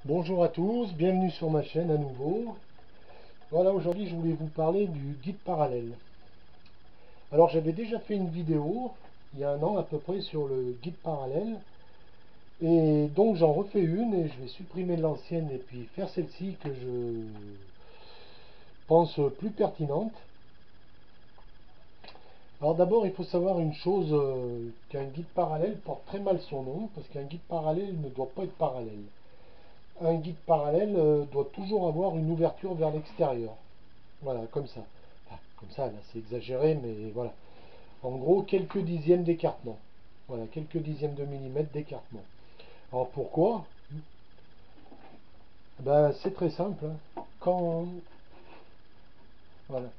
Bonjour à tous, bienvenue sur ma chaîne à nouveau. Voilà, aujourd'hui je voulais vous parler du guide parallèle. Alors j'avais déjà fait une vidéo il y a un an à peu près sur le guide parallèle. Et donc j'en refais une et je vais supprimer l'ancienne et puis faire celle-ci que je pense plus pertinente. Alors d'abord il faut savoir une chose, qu'un guide parallèle porte très mal son nom parce qu'un guide parallèle ne doit pas être parallèle. Un guide parallèle doit toujours avoir une ouverture vers l'extérieur. Voilà, comme ça. Enfin, comme ça, là, c'est exagéré, mais voilà. En gros, quelques dixièmes d'écartement. Voilà, quelques dixièmes de millimètre d'écartement. Alors pourquoi? Ben, c'est très simple, hein. Voilà.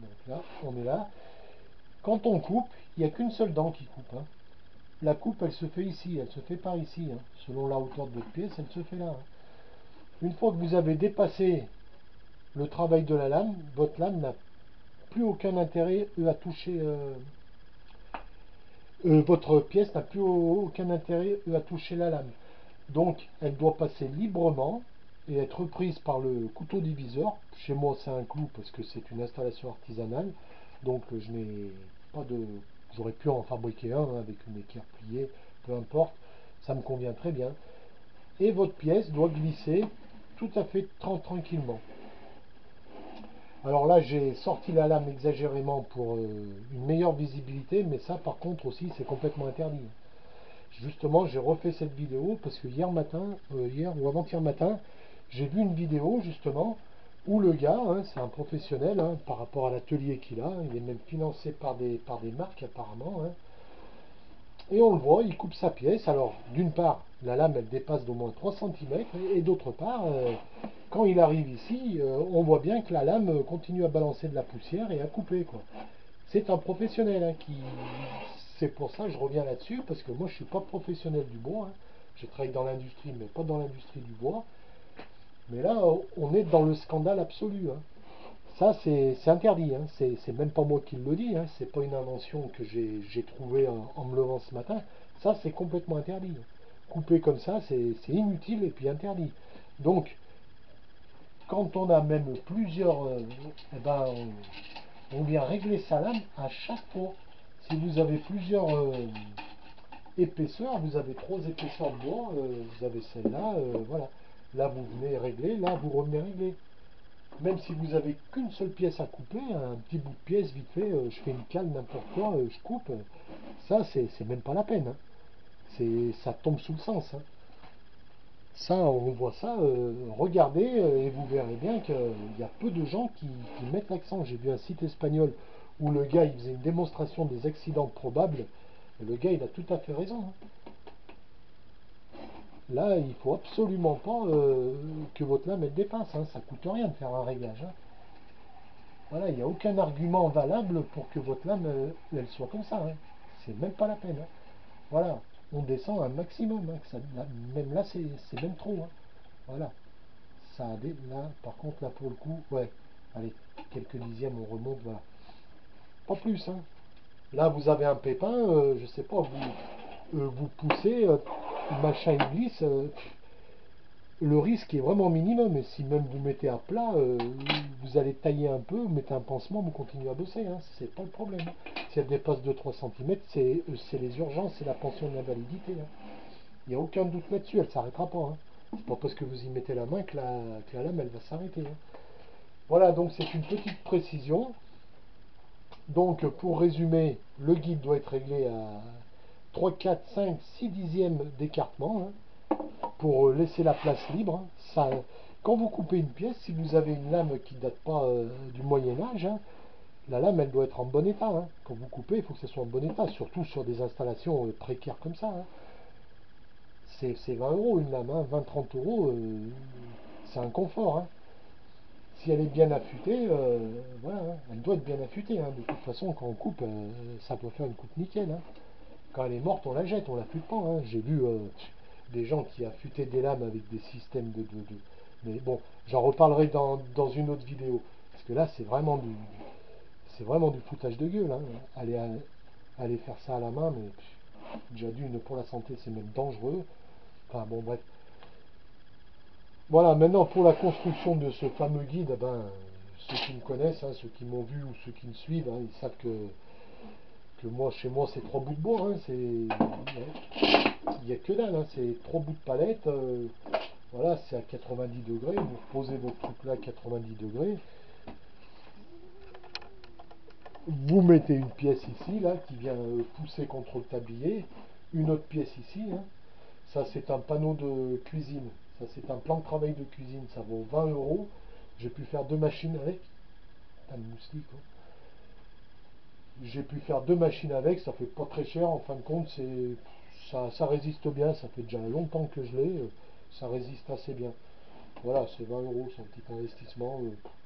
Donc là, on est là. Quand on coupe, il n'y a qu'une seule dent qui coupe, hein. La coupe, elle se fait ici, elle se fait par ici, hein. Selon la hauteur de votre pièce, elle se fait là, hein. Une fois que vous avez dépassé le travail de la lame, votre lame n'a plus aucun intérêt à toucher. Votre pièce n'a plus aucun intérêt à toucher la lame. Donc elle doit passer librement et être reprise par le couteau diviseur. Chez moi c'est un clou parce que c'est une installation artisanale. Donc je n'ai pas de... J'aurais pu en fabriquer un avec une équerre pliée, peu importe. Ça me convient très bien. Et votre pièce doit glisser tout à fait tranquillement. Alors là, j'ai sorti la lame exagérément pour une meilleure visibilité, mais ça par contre aussi c'est complètement interdit. Justement, j'ai refait cette vidéo parce que hier matin, hier ou avant-hier matin, j'ai vu une vidéo justement où le gars, hein, c'est un professionnel, hein, par rapport à l'atelier qu'il a, il est même financé par des marques apparemment, hein, et on le voit, il coupe sa pièce. Alors, d'une part, la lame elle dépasse d'au moins 3 cm, et d'autre part, quand il arrive ici, on voit bien que la lame continue à balancer de la poussière et à couper, quoi. C'est un professionnel, hein, qui. C'est pour ça que je reviens là-dessus, parce que moi je suis pas professionnel du bois, hein. Je travaille dans l'industrie, mais pas dans l'industrie du bois. Mais là, on est dans le scandale absolu, hein. Ça, c'est interdit, hein. C'est même pas moi qui le dis, hein. C'est pas une invention que j'ai trouvée en me levant ce matin. Ça, c'est complètement interdit. Couper comme ça, c'est inutile et puis interdit. Donc, quand on a même plusieurs, eh ben, on vient régler sa lame à chaque fois. Si vous avez plusieurs épaisseurs, vous avez trois épaisseurs de bois, vous avez celle-là, voilà. Là, vous venez régler, là, vous revenez régler. Même si vous avez qu'une seule pièce à couper, un petit bout de pièce vite fait, je fais une cale, n'importe quoi, je coupe, ça, c'est même pas la peine, hein. Ça tombe sous le sens, hein. Ça, on voit ça, regardez et vous verrez bien qu'il y a peu de gens qui mettent l'accent. J'ai vu un site espagnol où le gars il faisait une démonstration des accidents probables. Et le gars il a tout à fait raison, hein. Là, il faut absolument pas que votre lame elle dépasse, hein. Ça coûte rien de faire un réglage, hein. Voilà, il n'y a aucun argument valable pour que votre lame elle soit comme ça, hein. C'est même pas la peine, hein. Voilà, on descend un maximum, hein, même là c'est même trop, hein. Voilà. Ça a là, par contre, là pour le coup, ouais, allez, quelques dixièmes, on remonte, voilà. Pas plus, hein. Là, vous avez un pépin, je sais pas, vous poussez, le machin il glisse, le risque est vraiment minimum. Et si même vous mettez à plat, vous allez tailler un peu, vous mettez un pansement, vous continuez à bosser, hein, c'est pas le problème, hein. Si elle dépasse 2-3 cm, c'est les urgences, c'est la pension d'invalidité, hein. Il n'y a aucun doute là-dessus, elle ne s'arrêtera pas, hein. C'est pas parce que vous y mettez la main que la lame elle va s'arrêter, hein. Voilà, donc c'est une petite précision. Donc pour résumer, le guide doit être réglé à 3, 4, 5, 6 dixièmes d'écartement, hein, pour laisser la place libre, hein. Ça, quand vous coupez une pièce, si vous avez une lame qui ne date pas du Moyen Âge, hein, la lame elle doit être en bon état, hein. Quand vous coupez, il faut que ce soit en bon état, surtout sur des installations précaires comme ça, hein. C'est 20 euros une lame, hein, 20-30 euros, c'est un confort, hein. Si elle est bien affûtée, voilà, hein, elle doit être bien affûtée, hein. De toute façon, quand on coupe, ça doit faire une coupe nickel, hein. Quand elle est morte, on la jette, on la affûte pas, hein. J'ai vu des gens qui affûtaient des lames avec des systèmes Mais bon, j'en reparlerai dans une autre vidéo. Parce que là, c'est vraiment du foutage de gueule, hein. Aller faire ça à la main, mais déjà d'une, pour la santé, c'est même dangereux. Enfin bon, bref. Voilà, maintenant pour la construction de ce fameux guide, eh ben, ceux qui me connaissent, hein, ceux qui m'ont vu ou ceux qui me suivent, hein, ils savent que moi, chez moi, c'est trois bouts de bois. Hein, il n'y a que dalle, hein, c'est trois bouts de palette. Voilà, c'est à 90 degrés. Vous posez votre truc là à 90 degrés. Vous mettez une pièce ici, là, qui vient pousser contre le tablier. Une autre pièce ici. Hein. Ça, c'est un panneau de cuisine. Ça, c'est un plan de travail de cuisine. Ça vaut 20 euros. J'ai pu faire deux machines avec. Un moustique, hein. J'ai pu faire deux machines avec. Ça fait pas très cher. En fin de compte, ça résiste bien. Ça fait déjà longtemps que je l'ai. Ça résiste assez bien. Voilà, c'est 20 euros. C'est un petit investissement.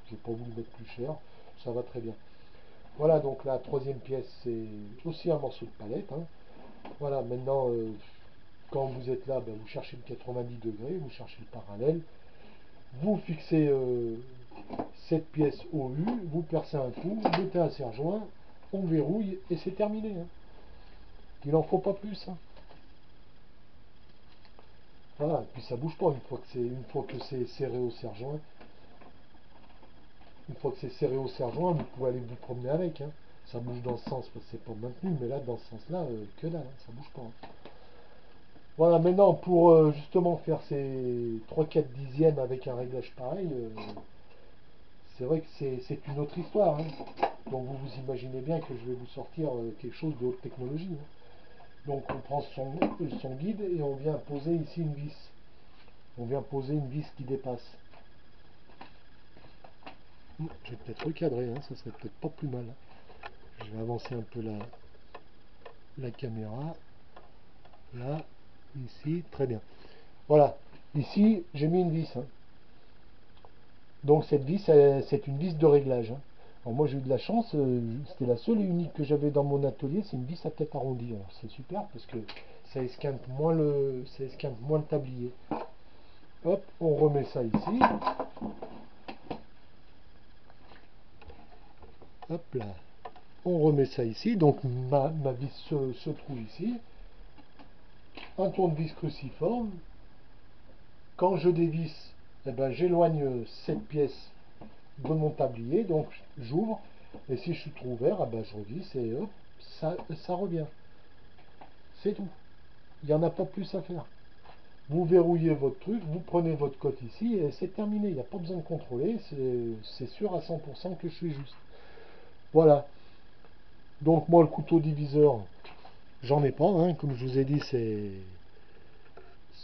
J'ai pas voulu mettre plus cher. Ça va très bien. Voilà, donc la troisième pièce, c'est aussi un morceau de palette. Hein. Voilà, maintenant, quand vous êtes là, ben, vous cherchez le 90 degrés, vous cherchez le parallèle, vous fixez cette pièce au U, vous percez un trou, vous mettez un serre-joint, on verrouille et c'est terminé. Hein. Il n'en faut pas plus. Hein. Voilà, et puis ça bouge pas une fois que c'est serré au serre-joint. Une fois que c'est serré au serre-joint, vous pouvez aller vous promener avec. Hein. Ça bouge dans ce sens parce que c'est pas maintenu, mais là, dans ce sens-là, que dalle, hein, ça bouge pas. Hein. Voilà, maintenant pour justement faire ces 3-4 dixièmes avec un réglage pareil, c'est vrai que c'est une autre histoire. Hein. Donc vous vous imaginez bien que je vais vous sortir quelque chose de haute technologie. Hein. Donc on prend son guide et on vient poser ici une vis. On vient poser une vis qui dépasse. Je vais peut-être recadrer, hein, ça serait peut-être pas plus mal. Je vais avancer un peu la caméra. Là, ici, très bien. Voilà, ici j'ai mis une vis. Hein. Donc cette vis, c'est une vis de réglage. Hein. Alors moi j'ai eu de la chance, c'était la seule et unique que j'avais dans mon atelier, c'est une vis à tête arrondie. Alors c'est super parce que ça esquinte moins le tablier. Hop, on remet ça ici. Hop là, on remet ça ici. Donc ma vis se trouve ici. Un tournevis cruciforme. Quand je dévisse, eh ben, j'éloigne cette pièce de mon tablier, donc j'ouvre, et si je suis trop ouvert, eh ben, je revisse et hop, ça revient. C'est tout. Il n'y en a pas plus à faire. Vous verrouillez votre truc, vous prenez votre cote ici et c'est terminé. Il n'y a pas besoin de contrôler, c'est sûr à 100% que je suis juste. Voilà. Donc moi le couteau diviseur, j'en ai pas. Hein. Comme je vous ai dit, c'est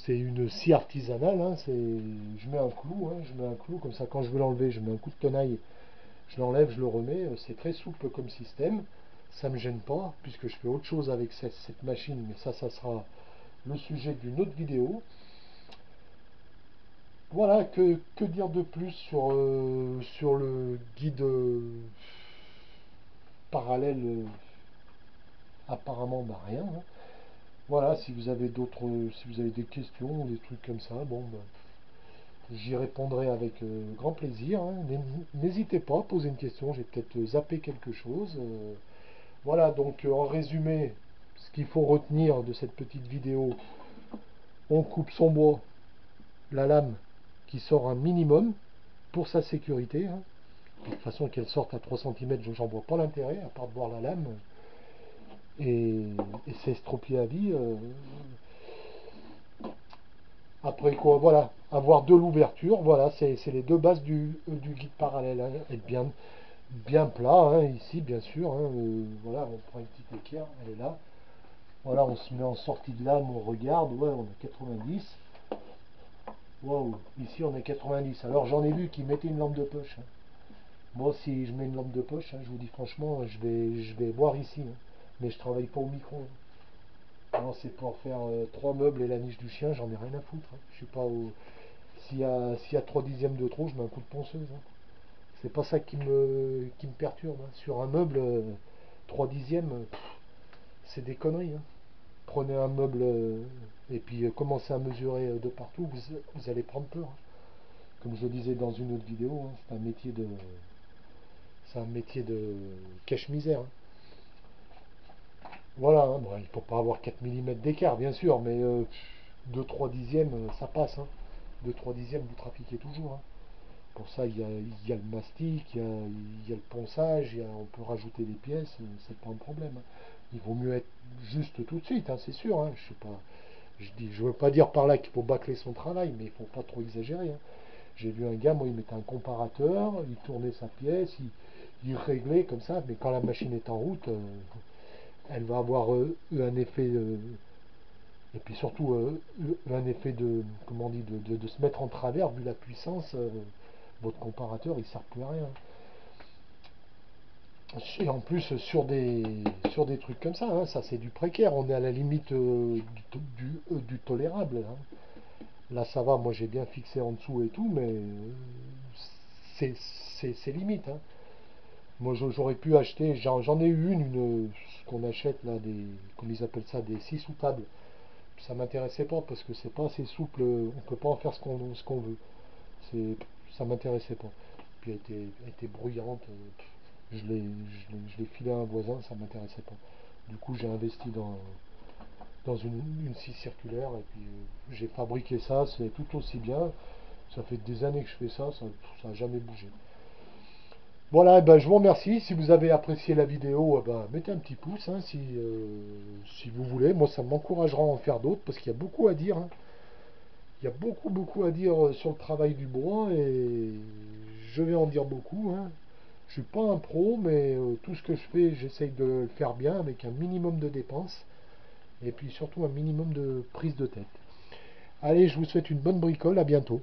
une scie artisanale. Hein. Je mets un clou, hein. Je mets un clou comme ça. Quand je veux l'enlever, je mets un coup de tenaille. Je l'enlève, je le remets. C'est très souple comme système. Ça ne me gêne pas puisque je fais autre chose avec cette machine. Mais ça sera le sujet d'une autre vidéo. Voilà, que dire de plus sur le guide parallèle apparemment bah, rien. Hein. Voilà, si vous avez si vous avez des questions, des trucs comme ça, bon, bah, j'y répondrai avec grand plaisir. Hein. N'hésitez pas à poser une question, j'ai peut-être zappé quelque chose. Voilà, donc en résumé, ce qu'il faut retenir de cette petite vidéo, on coupe son bois, la lame qui sort un minimum pour sa sécurité. Hein. De toute façon, qu'elle sorte à 3 cm, j'en vois pas l'intérêt, à part de voir la lame et s'estropier à vie. Après quoi, voilà, avoir de l'ouverture, voilà, c'est les deux bases du guide parallèle. Hein. Être bien plat, hein, ici, bien sûr. Hein, voilà, on prend une petite équerre, elle est là. Voilà, on se met en sortie de lame, on regarde, ouais, on a 90. Waouh, ici on est 90. Alors j'en ai vu qui mettaient une lampe de poche. Hein. Moi, si je mets une lampe de poche, hein, je vous dis franchement, je vais voir ici. Hein. Mais je travaille pas au micro. Hein. Non, c'est pour faire 3 meubles et la niche du chien, j'en ai rien à foutre. Hein. Je suis pas au. S'il y a 3 dixièmes de trop, je mets un coup de ponceuse. Hein. C'est pas ça qui me perturbe. Hein. Sur un meuble, 3 dixièmes, c'est des conneries. Hein. Prenez un meuble et puis commencez à mesurer de partout, vous allez prendre peur. Hein. Comme je le disais dans une autre vidéo, hein, c'est un métier de cache-misère. Hein. Voilà, hein, bon, il ne faut pas avoir 4 mm d'écart, bien sûr, mais 2-3 dixièmes, ça passe. Hein. 2-3 dixièmes, vous trafiquez toujours, hein. Pour ça, il y a le mastic, il y a le ponçage, on peut rajouter des pièces, c'est pas un problème, hein. Il vaut mieux être juste tout de suite, hein, c'est sûr, hein. Je sais pas, je veux pas dire par là qu'il faut bâcler son travail, mais il faut pas trop exagérer, hein. J'ai vu un gars, moi, il mettait un comparateur, il tournait sa pièce, il réglait comme ça, mais quand la machine est en route, elle va avoir un effet, et puis surtout un effet de, comment on dit, de se mettre en travers, vu la puissance, votre comparateur, il sert plus à rien. Et en plus, sur des trucs comme ça, hein, ça c'est du précaire, on est à la limite du tolérable, hein. Là, ça va, moi j'ai bien fixé en dessous et tout, mais c'est c'est limite, hein. Moi j'aurais pu acheter, j'en ai eu ce qu'on achète là, comme ils appellent ça, des scie sous table. Ça m'intéressait pas parce que c'est pas assez souple, on peut pas en faire ce qu'on veut. C'est, ça m'intéressait pas. Puis elle était bruyante, je l'ai filé à un voisin, ça m'intéressait pas. Du coup j'ai investi dans une scie circulaire et puis j'ai fabriqué ça, c'est tout aussi bien. Ça fait des années que je fais ça, ça n'a jamais bougé. Voilà, eh ben, je vous remercie. Si vous avez apprécié la vidéo, eh ben, mettez un petit pouce, hein, si vous voulez. Moi, ça m'encouragera à en faire d'autres parce qu'il y a beaucoup à dire, hein. Il y a beaucoup à dire sur le travail du bois et je vais en dire beaucoup, hein. Je suis pas un pro, mais tout ce que je fais, j'essaye de le faire bien avec un minimum de dépenses et puis surtout un minimum de prise de tête. Allez, je vous souhaite une bonne bricole, à bientôt.